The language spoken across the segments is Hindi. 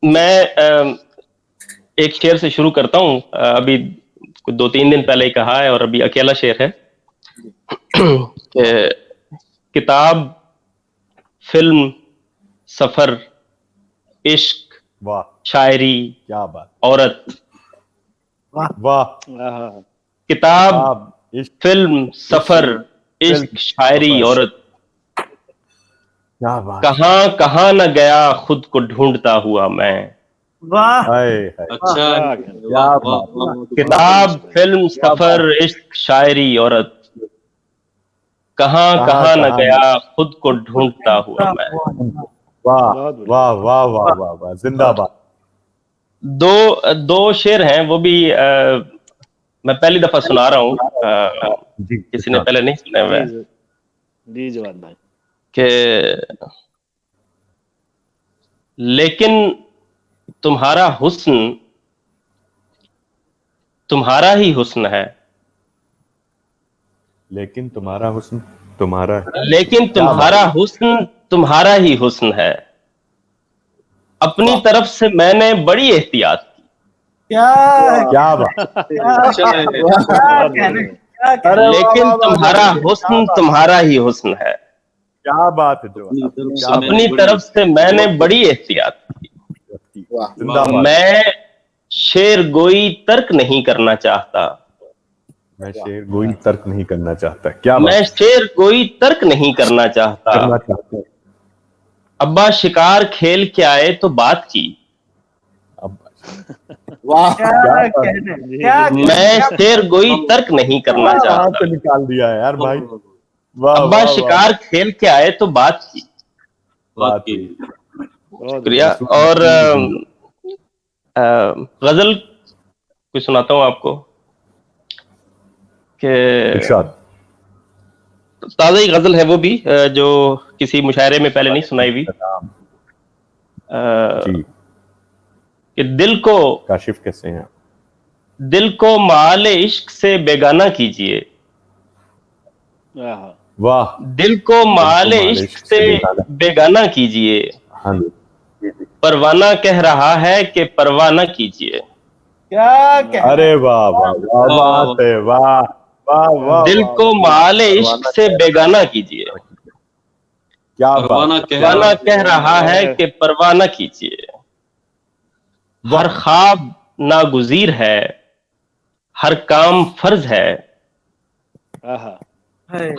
मैं एक शेर से शुरू करता हूँ। अभी 2-3 दिन पहले ही कहा है और अभी अकेला शेर है कि किताब, फिल्म, सफर, इश्क, वाह, शायरी, क्या बात, औरत। वाह, किताब, इश्क, फिल्म, सफर, इश्क, शायरी, औरत। क्या बात, कहाँ कहाँ न गया खुद को ढूंढता हुआ मैं। वाह, अच्छा, क्या बात, किताब, फिल्म, सफर, इश्क, शायरी, औरत। कहाँ कहाँ न गया खुद को ढूंढता हुआ मैं। वाह वाह वाह वाह वाह वाह, जिंदाबाद। दो शेर हैं, वो भी मैं पहली दफा सुना रहा हूँ। किसी ने पहले नहीं सुना हुआ जी जवान भाई। कि लेकिन तुम्हारा हुस्न तुम्हारा ही हुस्न है। लेकिन तुम्हारा हुस्न तुम्हारा है। लेकिन तुम्हारा हुस्न तुम्हारा ही हुस्न है। अपनी तरफ से मैंने बड़ी एहतियात की। क्या बात, लेकिन तुम्हारा हुस्न तुम्हारा ही हुस्न है। क्या बात है जो अपनी तरफ से मैंने बड़ी एहतियात की। मैं शेर गोई तर्क नहीं करना चाहता। मैं शेर गोई तर्क नहीं करना चाहता। क्या बात, मैं शेर गोई तर्क नहीं करना चाहता। अब्बा शिकार खेल के आए तो बात की। वाह, क्या मैं शेर गोई तर्क नहीं करना चाहता। निकाल दिया है यार भाई। अब्बा शिकार खेल के आए तो बात की। शुक्रिया। और गजल कुछ सुनाता हूँ आपको कि ताज़ा ही गजल है वो भी, जो किसी मुशायरे में पहले नहीं सुनाई हुई। कि दिल को काशिफ कैसे हैं? दिल को माले इश्क से बेगाना कीजिए। वाह, दिल को माले इश्क से बेगाना कीजिए। परवाना कह रहा है कि परवाह न कीजिए। अरे वाह वाह वाह, बात है, वाह वाह वाह। दिल को माले इश्क से बेगाना कीजिए। क्या बात, परवाना कह रहा है कि परवाह न कीजिए। हर ख्वाब नागुजीर है, हर काम फर्ज है।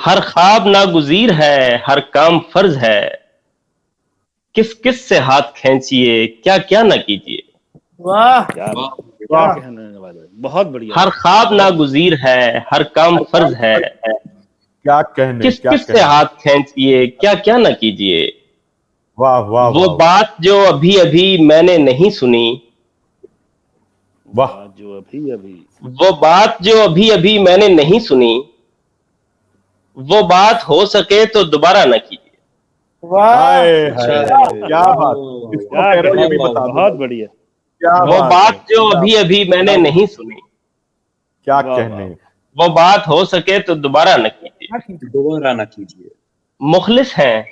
हर ख्वाब नागुजीर है, हर काम फर्ज है। किस किस से हाथ खींचिए, क्या क्या न कीजिए। बहुत बढ़िया। हर ख्वाब नागुजीर है, हर काम फर्ज है। क्या कहने, किस किस से हाथ खींचिए, क्या क्या न कीजिए। वाह वाह, वो बात जो अभी अभी मैंने नहीं सुनी। वाह, वो बात जो अभी अभी मैंने नहीं सुनी। वो बात हो सके तो दोबारा न कीजिए। क्या बात, ये भी बता दो। बहुत बढ़िया। वो बात जो अभी अभी मैंने नहीं सुनी। क्या कहने, वो बात हो सके तो दोबारा न कीजिए। मुखलिस हैं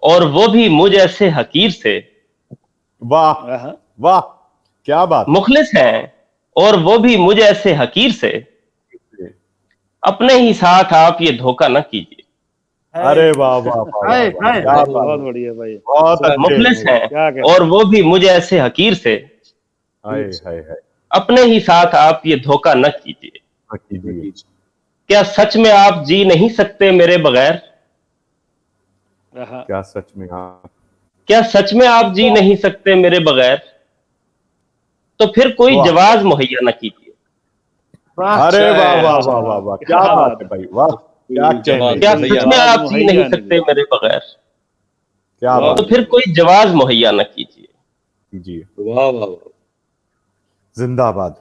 और वो भी मुझ ऐसे हकीर से। वाह वाह, क्या बात। मुखलिस हैं और वो भी मुझ ऐसे हकीर से। अपने ही साथ आप ये धोखा न कीजिए। अरे वाह वाह वाह, बहुत बढ़िया भाई। बहुत मुखलिस हैं और वो भी मुझे ऐसे हकीर से। अपने ही साथ आप ये धोखा न कीजिए। क्या सच में आप जी नहीं सकते मेरे बगैर। क्या सच में आप, क्या सच में आप जी नहीं सकते मेरे बगैर। तो फिर कोई जवाब मुहैया न कीजिए। अरे वाह वाह वाह वाह वाह, क्या बात है भाई, वाह। क्या सच में आप जी नहीं सकते मेरे बगैर। क्या बात, तो फिर कोई जवाब मुहैया न कीजिए। वाह वाह, जिंदाबाद।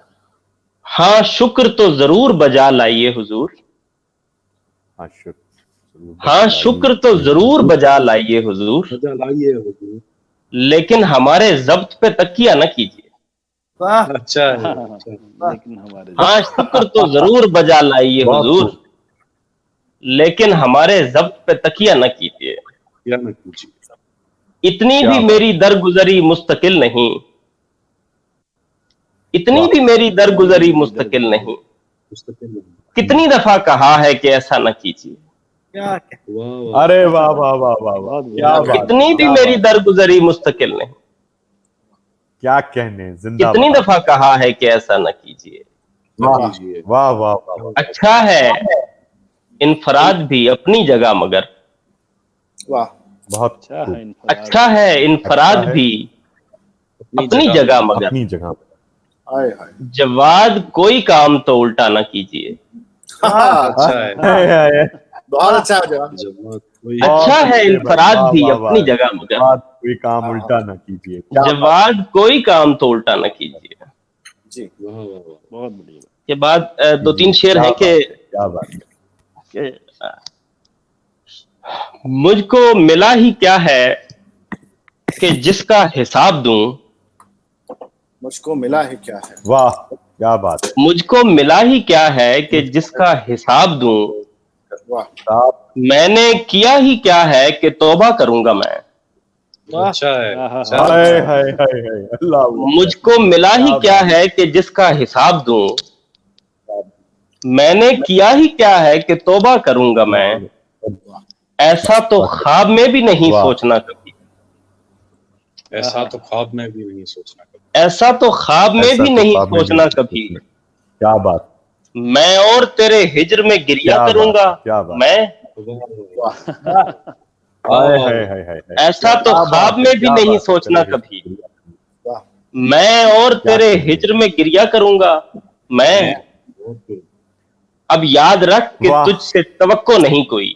हाँ शुक्र तो जरूर बजा लाइए हुजूर। हाँ शुक्र तो जरूर बजा लाइए हुजूर। लेकिन हमारे जब्त पे तकिया न कीजिए। अच्छा है। लेकिन हमारे, हाँ शुक्र तो जरूर बजा लाइए हुजूर। लेकिन हमारे जब्त पे तकिया न कीजिए। इतनी क्या भी बात। मेरी दरगुजरी मुस्तकिल नहीं, इतनी भी मेरी दरगुजरी मुस्तकिल नहीं। कितनी दफा कहा है कि ऐसा न कीजिए। क्या कहने वाह वाह अरे वाह वाह वाह वाह वाह, बहुत क्या बढ़िया। बात, इतनी भी क्या मेरी बात, दरगुजरी मुस्तकिल नहीं। क्या कहने, कितनी जिंदाबाद। दफा कहा है कि ऐसा न कीजिए। वाह कीजिए। वाह वाह वाह वाह। अच्छा है इनफराद भी अपनी जगह मगर, वाह बहुत अच्छा खूब, है इनफराद। अच्छा है इनफराद अच्छा है। भी अपनी जगह मगर, अपनी जगह पर। हाय हाय जवाद कोई काम तो उल्टा न कीजिए। अच्छा है। हाय, हाय, हाय। बहुत अच्छा जवाब जवाब कोई अच्छा है अच्छे इनफराद भाई, भी वाह, वाह, अपनी वाह। जगह मगर, बात कोई काम उल्टा न कीजिए। क्या बात। जवाद कोई काम तो उल्टा न कीजिए। जी वाह वाह वाह बहुत बढ़िया। के बाद दो तीन शेर क्या हैं बात है, क्या बात है। कि मुझको मिला ही क्या है कि जिसका हिसाब दूं, मुझको मिला है क्या है। वाह क्या बात है। मुझको मिला ही क्या है कि जिसका हिसाब दूं, वाह साहब, मैंने किया ही क्या है कि तौबा करूंगा मैं। वाह अच्छा है। अच्छा हाय है। हाय हाय हाय, अल्लाह अकबर। मुझको मिला ही क्या क्या बात है कि जिसका हिसाब दूं, मैंने किया ही क्या है कि तौबा करूंगा मैं। ऐसा तो ख्वाब में भी नहीं वाह। सोचना कभी, ऐसा तो ख्वाब में भी नहीं सोचना कभी। ऐसा तो ख्वाब में ऐसा भी तो नहीं ख्वाब में भी सोचना नहीं कभी। सोचना। क्या बात, मैं और तेरे हिज्र में गिरिया क्या बात करूंगा है, क्या बात। मैं। वाह हाय वाह हाय हाय हाय हाय। ऐसा तो क्या ख्वाब बात है, में भी क्या नहीं बात है, सोचना तेरे कभी। वाह मैं और क्या तेरे कहने। हिज्र में गिरिया करूंगा मैं। बहुत good। अब याद रख कि वाह। तुझसे तवक्को नहीं कोई।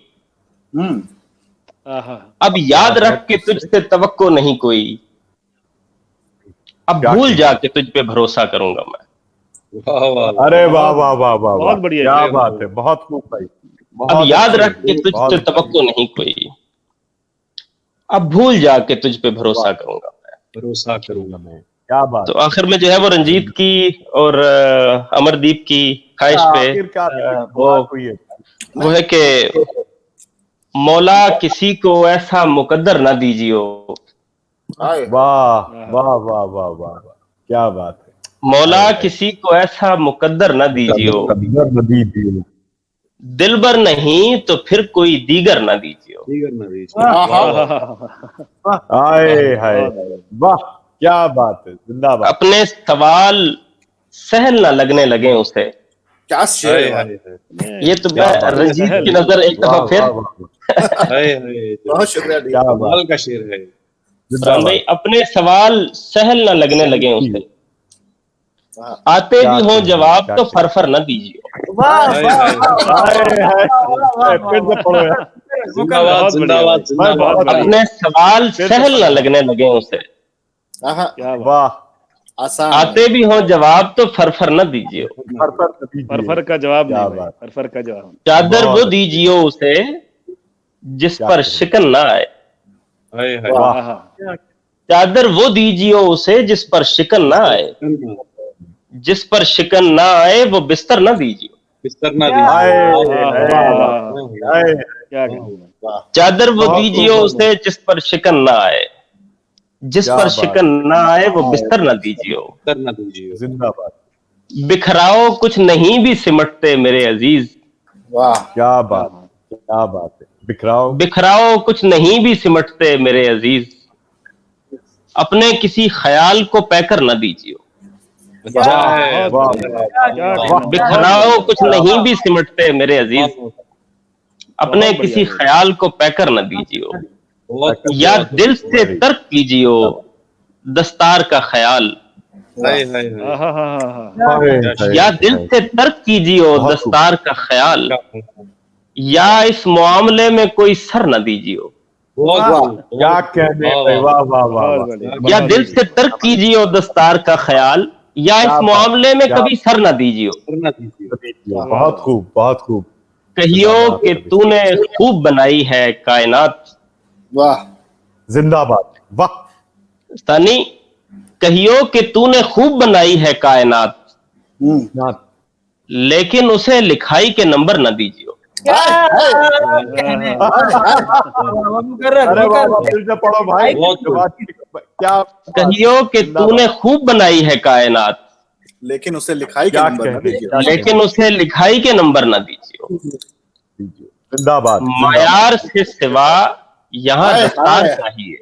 आहा अब याद रख कि तुझसे तवक्को नहीं कोई। अब क्या भूल कहने। जा कि तुझ पे भरोसा करूंगा मैं। वाह वाह वाह। अरे वाह वाह वाह वाह वाह, बहुत बढ़िया क्या शेर। बात है, बहुत खूब भाई। अब बहुत याद अच्छे, रख कि तुझसे बहुत अच्छे। तवक्को नहीं कोई। अब भूल जा कि तुझ पे भरोसा करूंगा मैं। भरोसा करूंगा मैं। क्या बात। तो आखिर में जो है वो रंजीत की और अमरदीप की ख्वाहिश पे आखिरकार वो बात हुई है। वो है कि मौला किसी को ऐसा मुकद्दर ना दीजियो। हाय वाह वाह वाह वाह वाह वाह, क्या बात है। मौला हाय, हाय। किसी को ऐसा मुकद्दर ना दीजियो। मुकद्दर नदी दी। दिलबर नहीं तो फिर कोई दीगर ना दीजियो। दीगर ना दीजिए। वाह, वाह वाह, वाह हाय हाय बहुत हाय, वाह क्या बात है, जिंदाबाद। अपने सवाल सहल ना लगने लगे उसे। क्या शेर हाय है हाय वाह। हाय। ये तो क्या बात है। रंजीत सहल। की नजर एक वाह दफा फिर वाह वाह, हाय हाय। बहुत शुक्रिया क्या डी बात। कमाल का शेर है। फरहान भाई, जिंदाबाद। अपने सवाल सहल ना लगने लगे उसे। वाह आते क्या भी हो कहने, जवाब क्या तो कहने। फरफर न दीजिए। वाह हाय वाह हाय वाह वाह हाय हाय, वाह फिर से पढ़ो यार। जिंदाबाद वाह जिंदाबाद मैं जिंदाबाद। बहुत बढ़िया। अपने सवाल फिर से सहल ना पढ़ो। लगने लगे उसे। क्या बात। वाह, आसान आते भी हो जवाब तो फरफर न दीजिए। फरफर नदी दी। फरफर का जवाब क्या नहीं भाई। बात। फरफर का जवाब। चादर बहुत वो अच्छे। दीजिए उसे जिस क्या पर कहने। शिकन ना आए। हाय हाय। वाह। आहा। चादर वो दीजिए उसे जिस पर शिकन ना आए। जिस पर शिकन ना आए वो बिस्तर न दीजिए। बिस्तर ना हाय दीजिए। हाय वाह वाह वाह। हाय, क्या कहना। वाह चादर वो बहुत दीजिए खूब। उसे जिस पर शिकन ना आए। जिस क्या पर बात शिकन है। ना आए वो बिस्तर न दीजिए। बिस्तर ना दीजिए। जिंदाबाद। बिखराओ कुछ नहीं भी सिमटते मेरे अजीज। वाह क्या बात, क्या बात है। बिखराओ। बिखराओ कुछ नहीं भी सिमटते मेरे अजीज। अपने किसी ख्याल को पैकर न दीजिए। अच्छा है। वाह क्या वाह, कहना। बिखराओ कुछ नहीं भी सिमटते मेरे अजीज। अपने बहुत किसी बढ़िया। ख्याल को पैकर न दीजिए। बहुत या दिल से तर्क कीजिए दस्तार का ख्याल। हाय हाय हाय। हाय, या हाय, दिल हाय। से तर्क कीजिए बहुत दस्तार का ख्याल। या इस मामले में कोई सर न दीजिए। क्या कहने भाई, वाह वाह वाह बहुत वाह। बढ़िया। या दिल से तर्क कीजिए दस्तार का ख्याल। या इस क्या बात, मामले में क्या कभी सर न दीजिए। ना दीजिए। बहुत खूब, बहुत खूब। कहियो कि तूने खूब बनाई है कायनात। वाह जिंदाबाद। वाह, सनी, कहियो कि तूने खूब बनाई है कायनात। हम्म ना। लेकिन उसे लिखाई के नंबर न दीजिए। अरे वाह, फिर से पढ़ो भाई। क्या कहियो कि तूने खूब बनाई है कायनात, लेकिन उसे लिखाई के क्या नंबर न कहने, दीजिए। लेकिन उसे लिखाई के नंबर न दीजिए। जिंदाबाद। मयार से सिवा यहाँ हाय, रफ्तार हाय। चाहिए।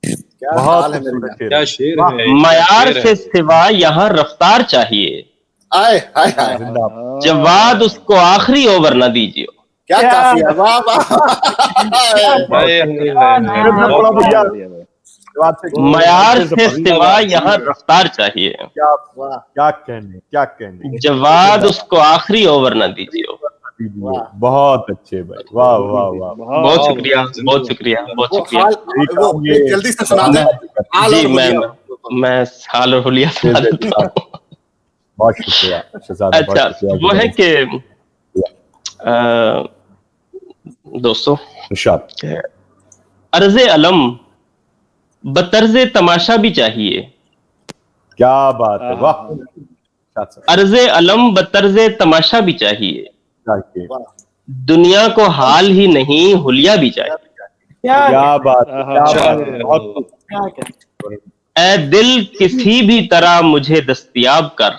क्या बहुत हाल है मेरे खूबसूरत यार। शेर क्या है। शेर वाह, है, क्या मयार शेर से है। सिवा यहाँ रफ्तार चाहिए। आए हाय हाय। जिंदाबाद। जवाद उसको आखिरी ओवर न दीजिए। क्या काफी है, वाह वाह। हाय, हाय, फिर से हाय, पढ़ो बहुत भैया। बढ़िया। बात से मयार फिर से से पढ़ो। सिवा यहाँ रफ्तार चाहिए। क्या वाह क्या कहने, क्या कहने। जवाद उसको आखिरी ओवर न दीजिए। बहुत अच्छे भाई, वाह वाह वाह। बहुत शुक्रिया, बहुत शुक्रिया, बहुत वो शुक्रिया। हाल, वो जल्दी से सुना दे। हाल जी और हुलिया। मैं हाल और हुलिया सुना देता हूँ। बहुत शुक्रिया शहजादा, अच्छा, बहुत शुक्रिया। वो है कि दोस्तों, इरशाद। अर्ज़े अलम बतर्ज़े तमाशा भी चाहिए। क्या बात है, वाह। अर्ज़े अलम बतर्ज़े तमाशा भी चाहिए। चाहिए। दुनिया को हाल ही नहीं हुलिया भी चाहिए। क्या बात है, क्या बात है, बहुत ए दिल किसी भी तरह मुझे दस्तयाब कर,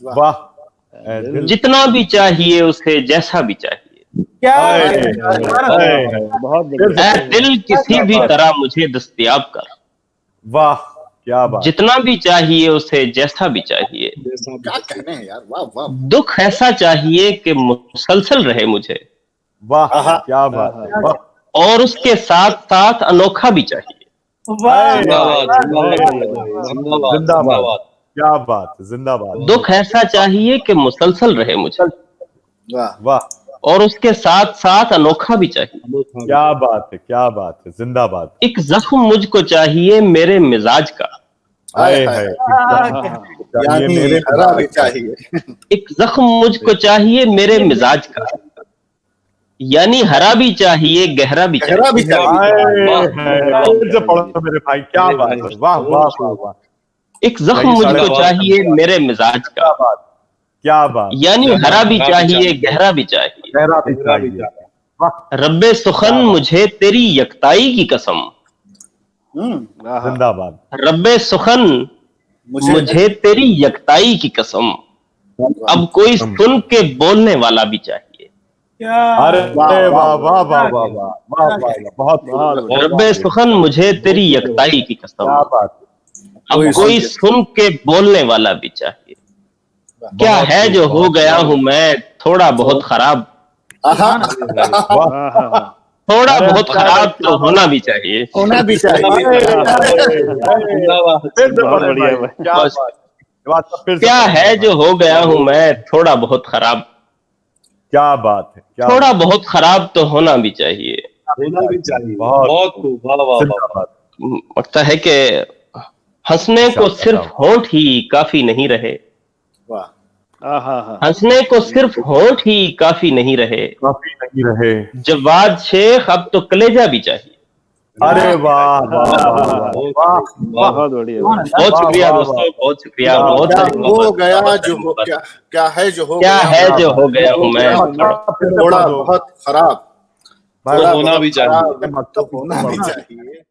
वाह। ऐ दिल, जितना भी चाहिए उसे जैसा भी चाहिए। हाय, हाय, हाय। ए दिल किसी भी तरह मुझे दस्तयाब कर, वाह, क्या बात। जितना भी चाहिए उसे जैसा भी चाहिए। क्या कहने हैं यार, वाह वाह। दुख ऐसा चाहिए कि मुसलसल रहे मुझे, वाह, क्या बात है, वाह। और उसके साथ साथ अनोखा भी चाहिए। जिंदाबाद। क्या बात है, जिंदाबाद। दुख ऐसा चाहिए कि मुसलसल रहे मुझे, वाह वाह, और उसके साथ साथ अनोखा भी चाहिए। क्या बात है, क्या बात है, जिंदाबाद। एक जख्म मुझको चाहिए मेरे मिजाज का, हाय हाय। चाहिए यानी मेरे हरा भी चाहिए। एक जख्म मुझको चाहिए मेरे मिजाज का, यानी हरा भी चाहिए गहरा भी चाहिए। गहरा भी चाहिए। फिर से पढ़ो मेरे भाई, क्या बात है, वाह वाह वाह वाह। एक जख्म मुझको चाहिए मेरे मिजाज का, क्या बात, क्या बात। यानी हरा भी चाहिए गहरा भी चाहिए। गहरा भी चाहिए। वाह, रब्बे सुखन मुझे तेरी यकताई की कसम, जिंदाबाद। रब्बे सुखन मुझे तेरी यकताई की कसम, अब कोई सुन के बोलने वाला भी चाहिए। अरे वाह वाह वाह वाह वाह वाह वाह, बहुत रब्बे सुखन मुझे तेरी यकताई की कसम, क्या बात है। अब कोई सुन के बोलने वाला भी चाहिए। क्या है जो हो गया हूं मैं थोड़ा बहुत खराब, थोड़ा बहुत खराब तो होना भी चाहिए। होना भी चाहिए। क्या है जो हो गया हूं मैं थोड़ा बहुत खराब, क्या बात है, क्या थोड़ा बहुत खराब तो होना भी चाहिए। होना भी चाहिए। बहुत बहुत खूब, वाह वाह वाह। लगता है कि हंसने को सिर्फ होंठ ही काफी नहीं रहे, वाह हंसने को सिर्फ होंठ ही काफी नहीं रहे, काफी नहीं रहे। जवाद शेख अब तो कलेजा भी चाहिए। अरे वाह वाह वाह वाह, बहुत बढ़िया। बहुत शुक्रिया दोस्तों, बहुत शुक्रिया। बहुत क्या हो गया जो हो, क्या है जो हो क्या गया, है जो हो गया हूं मैं थोड़ा बहुत खराब, तो होना भी चाहिए। तो होना भी चाहिए।